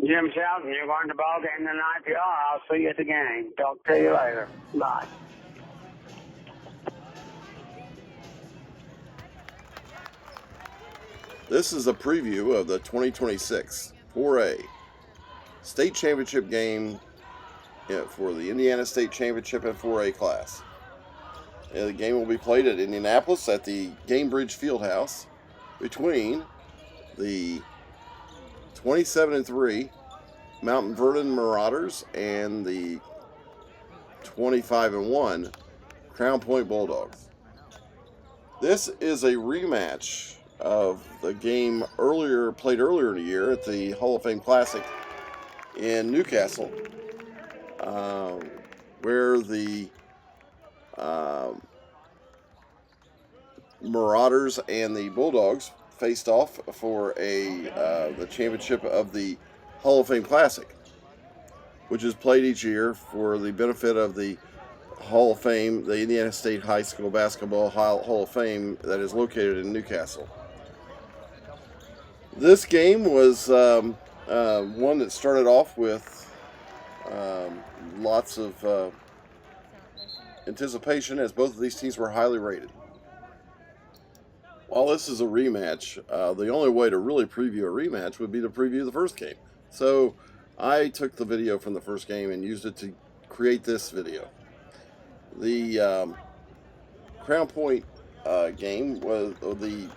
Jim Shelton, you're going to the ball game tonight. If you are, I'll see you at the game. Talk to you later. Bye. This is a preview of the 2026 4A State Championship game for the Indiana State Championship and 4A class. The game will be played at Indianapolis at the Gainbridge Fieldhouse between the 27-3 Mount Vernon Marauders and the 25-1 Crown Point Bulldogs. This is a rematch of the game played earlier in the year at the Hall of Fame Classic in Newcastle, where the Marauders and the Bulldogs faced off for the championship of the Hall of Fame Classic, which is played each year for the benefit of the Hall of Fame, the Indiana State High School Basketball Hall of Fame that is located in Newcastle. This game was one that started off with lots of anticipation, as both of these teams were highly rated. While this is a rematch, the only way to really preview a rematch would be to preview the first game. So I took the video from the first game and used it to create this video. The Crown Point game was the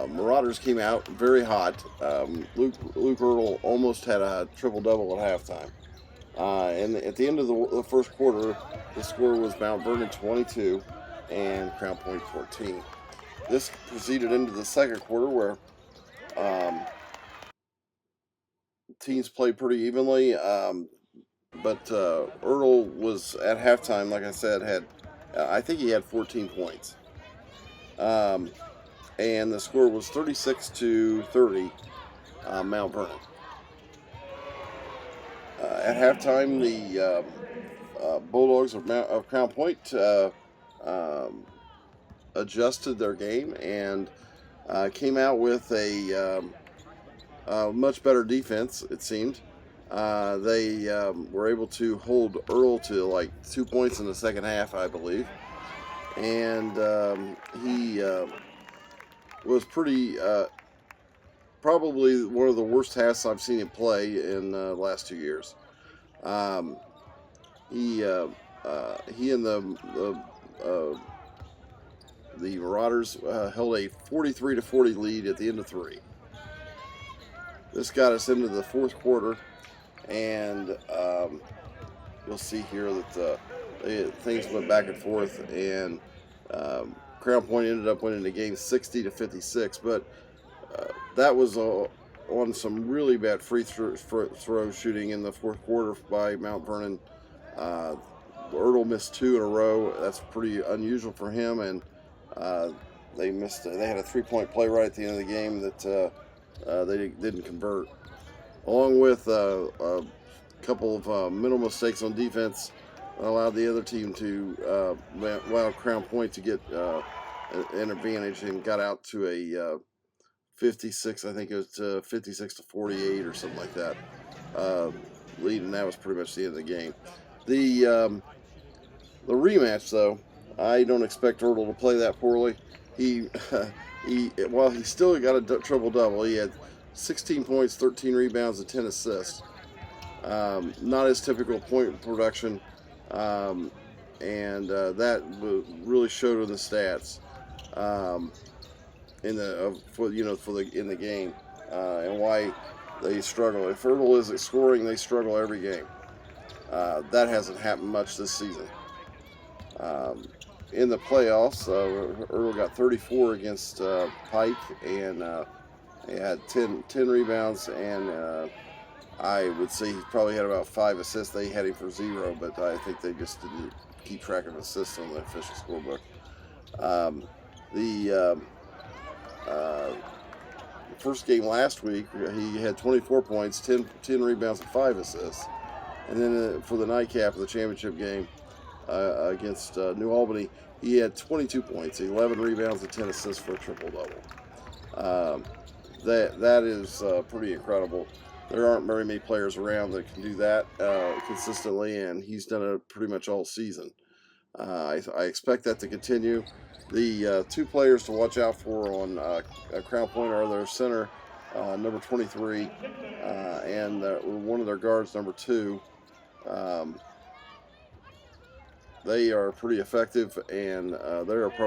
Marauders came out very hot. Luke Ertel almost had a triple-double at halftime. And at the end of the first quarter, the score was Mount Vernon 22 and Crown Point 14. This proceeded into the second quarter, where teams played pretty evenly. But Ertel was at halftime, like I said, I think he had 14 points. And the score was 36-30, Mount Vernon. At halftime, the Bulldogs of Crown Point adjusted their game and came out with a much better defense, it seemed. They were able to hold Ertel to like 2 points in the second half, I believe. And he was probably one of the worst halves I've seen him play in the last 2 years. He and the Marauders held a 43-40 lead at the end of 3. This got us into the fourth quarter, and you'll see here that things went back and forth, and Crown Point ended up winning the game 60-56, but that was on some really bad free throw shooting in the fourth quarter by Mount Vernon. Ertel missed 2 in a row. That's pretty unusual for him, and they had a 3-point play right at the end of the game that they didn't convert, along with a couple of mental mistakes on defense. Allowed the other team to allow Crown Point to get an advantage, and got out to a 56, I think it was 56-48 or something like that lead, and that was pretty much the end of the game. The rematch, though, I don't expect Ertel to play that poorly. While he still got a triple-double, he had 16 points, 13 rebounds, and 10 assists. Not his typical point production. And that really showed in the stats in the game, and why they struggle. If Ertel isn't scoring, they struggle every game. That hasn't happened much this season. In the playoffs, Ertel got 34 against Pike, and he had 10 rebounds, and I would say he probably had about 5 assists. They had him for 0, but I think they just didn't keep track of assists on the official scorebook. The first game last week, he had 24 points, 10 rebounds, and 5 assists. And then for the nightcap of the championship game against New Albany, he had 22 points, 11 rebounds, and 10 assists for a triple-double. that is pretty incredible. There aren't very many players around that can do that consistently, and he's done it pretty much all season. I expect that to continue. The two players to watch out for on Crown Point are their center, number 23, and one of their guards, number 2. They are pretty effective, and they're a